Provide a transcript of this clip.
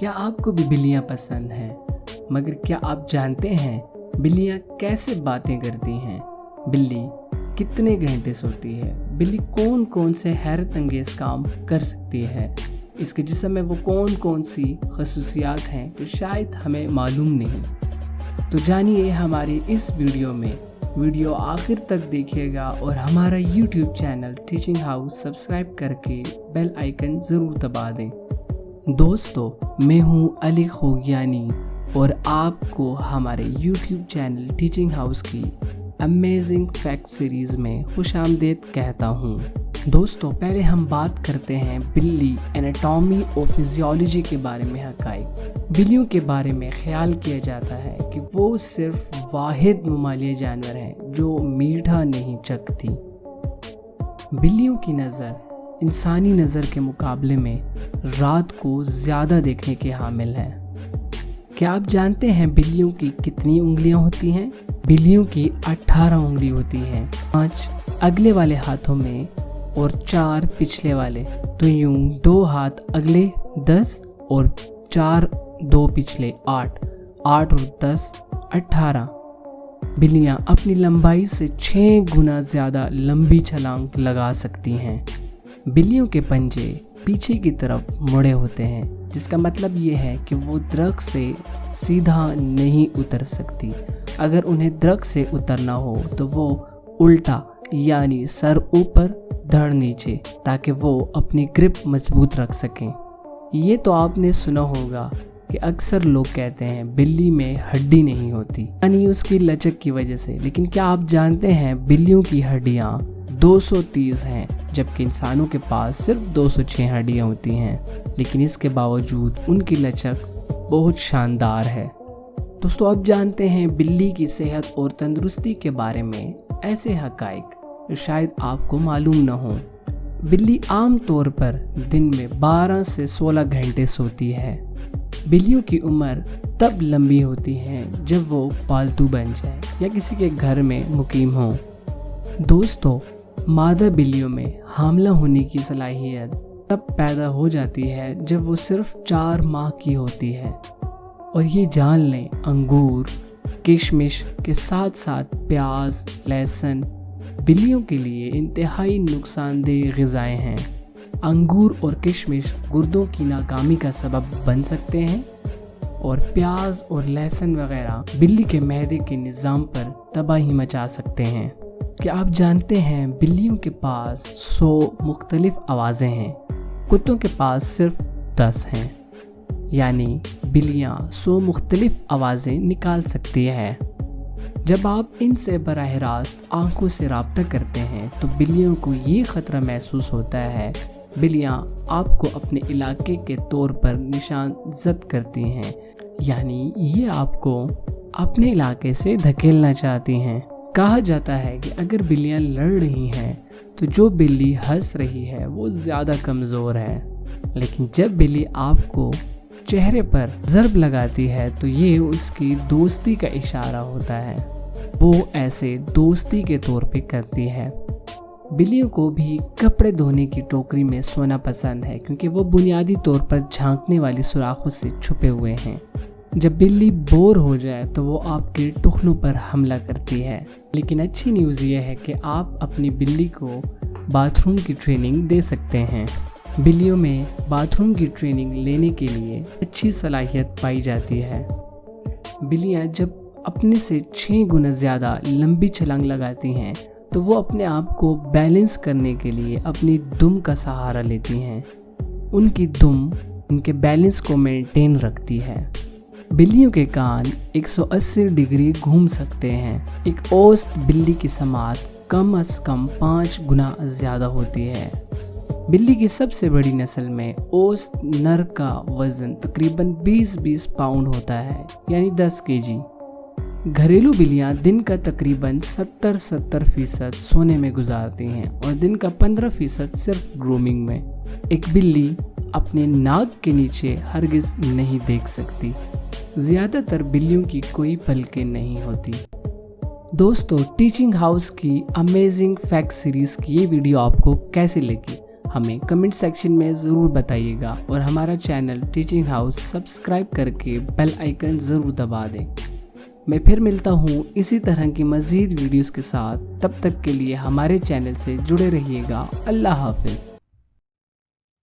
क्या आपको भी बिल्लियाँ पसंद हैं? मगर क्या आप जानते हैं बिल्लियाँ कैसे बातें करती हैं? बिल्ली कितने घंटे सोती है? बिल्ली कौन कौन से हैरत अंगेज़ काम कर सकती है? इसके जिस्म में वो कौन कौन सी खसूसियात हैं जो शायद हमें मालूम नहीं। तो जानिए हमारी इस वीडियो में। वीडियो आखिर तक देखिएगा और हमारा YouTube channel teaching house subscribe करके बेल आइकन ज़रूर दबा दें। दोस्तों, मैं हूँ अली खोगियानी और आपको हमारे YouTube चैनल टीचिंग हाउस की अमेजिंग फैक्ट सीरीज़ में खुशामदीद कहता हूँ। दोस्तों, पहले हम बात करते हैं बिल्ली एनाटॉमी और फिजियोलॉजी के बारे में हक़ाइक़। बिल्लियों के बारे में ख्याल किया जाता है कि वो सिर्फ वाहिद ममालिया जानवर हैं जो मीठा नहीं चखती। बिल्लियों की नज़र इंसानी नज़र के मुकाबले में रात को ज़्यादा देखने के हामिल है। क्या आप जानते हैं बिल्लियों की कितनी उंगलियां होती हैं? बिल्लियों की 18 उंगली होती हैं, 5 अगले वाले हाथों में और 4 पिछले वाले। तो यूं 2 हाथ अगले 10 और 4 2 पिछले 8 और 10 18। बिल्लियां अपनी लंबाई से 6 गुना ज़्यादा लंबी छलांग लगा सकती हैं। बिल्लियों के पंजे पीछे की तरफ मुड़े होते हैं, जिसका मतलब ये है कि वो दरख्त से सीधा नहीं उतर सकती। अगर उन्हें दरख्त से उतरना हो तो वो उल्टा यानी सर ऊपर धड़ नीचे, ताकि वो अपनी ग्रिप मजबूत रख सकें। ये तो आपने सुना होगा कि अक्सर लोग कहते हैं बिल्ली में हड्डी नहीं होती, यानी उसकी लचक की वजह से। लेकिन क्या आप जानते हैं बिल्लियों की हड्डियाँ 230 हैं, जबकि इंसानों के पास सिर्फ 206 हड्डियाँ होती हैं। लेकिन इसके बावजूद उनकी लचक बहुत शानदार है। दोस्तों, अब जानते हैं बिल्ली की सेहत और तंदुरुस्ती के बारे में ऐसे हक़ाइक़ जो शायद आपको मालूम न हो। बिल्ली आम तौर पर दिन में 12 से 16 घंटे सोती है। बिल्लियों की उम्र तब लंबी होती है जब वो पालतू बन जाए या किसी के घर में मुकीम हो। दोस्तों, मादा बिल्लियों में हामला होने की सलाहियत तब पैदा हो जाती है जब वो सिर्फ 4 माह की होती है। और ये जान लें, अंगूर, किशमिश के साथ साथ प्याज, लहसुन बिल्लियों के लिए इंतहाई नुकसानदेह ग़िज़ाएँ हैं। अंगूर और किशमिश गुर्दों की नाकामी का सबब बन सकते हैं और प्याज और लहसुन वगैरह बिल्ली के मैदे के निज़ाम पर तबाही मचा सकते हैं। क्या आप जानते हैं बिल्लियों के पास 100 मुख्तलिफ आवाज़ें हैं, कुत्तों के पास सिर्फ 10 हैं। यानी बिल्लियाँ 100 मुख्तलिफ आवाज़ें निकाल सकती है। जब आप इनसे बराह रास्त आँखों से रब्ता करते हैं तो बिल्लियों को ये ख़तरा महसूस होता है। बिल्लियाँ आपको अपने इलाके के तौर पर निशान ज़द करती हैं, यानी ये आपको अपने इलाके से धकेलना चाहती हैं। कहा जाता है कि अगर बिल्लियाँ लड़ रही हैं तो जो बिल्ली हंस रही है वो ज़्यादा कमज़ोर है, लेकिन जब बिल्ली आपको चेहरे पर ज़रब लगाती है तो ये उसकी दोस्ती का इशारा होता है। वो ऐसे दोस्ती के तौर पे करती है। बिल्लियों को भी कपड़े धोने की टोकरी में सोना पसंद है, क्योंकि वो बुनियादी तौर पर झांकने वाली सुराखों से छुपे हुए हैं। जब बिल्ली बोर हो जाए तो वो आपके टुकनों पर हमला करती है। लेकिन अच्छी न्यूज़ ये है कि आप अपनी बिल्ली को बाथरूम की ट्रेनिंग दे सकते हैं। बिल्लियों में बाथरूम की ट्रेनिंग लेने के लिए अच्छी सलाहियत पाई जाती है। बिल्लियाँ जब अपने से 6 गुना ज़्यादा लंबी छलांग लगाती हैं तो वो अपने आप को बैलेंस करने के लिए अपनी दुम का सहारा लेती हैं। उनकी दुम उनके बैलेंस को मेंटेन रखती है। बिल्लियों के कान 180 डिग्री घूम सकते हैं। एक औसत बिल्ली की समात कम से कम 5 गुना ज़्यादा होती है। बिल्ली की सबसे बड़ी नस्ल में औसत नर का वज़न तकरीबन 20-20 पाउंड होता है, यानी 10 केजी। घरेलू बिल्लियाँ दिन का तकरीबन 70% सोने में गुजारती हैं और दिन का 15% सिर्फ ग्रूमिंग में। एक बिल्ली अपने नाक के नीचे हरगिज़ नहीं देख सकती। ज़्यादातर बिल्लियों की कोई पलकें नहीं होती। दोस्तों, टीचिंग हाउस की अमेजिंग फैक्ट सीरीज़ की ये वीडियो आपको कैसी लगी ہمیں کمنٹ سیکشن میں ضرور بتائیے گا، اور ہمارا چینل ٹیچنگ ہاؤس سبسکرائب کر کے بیل آئیکن ضرور دبا دیں۔ میں پھر ملتا ہوں اسی طرح کی مزید ویڈیوز کے ساتھ، تب تک کے لیے ہمارے چینل سے جڑے رہیے گا۔ اللہ حافظ۔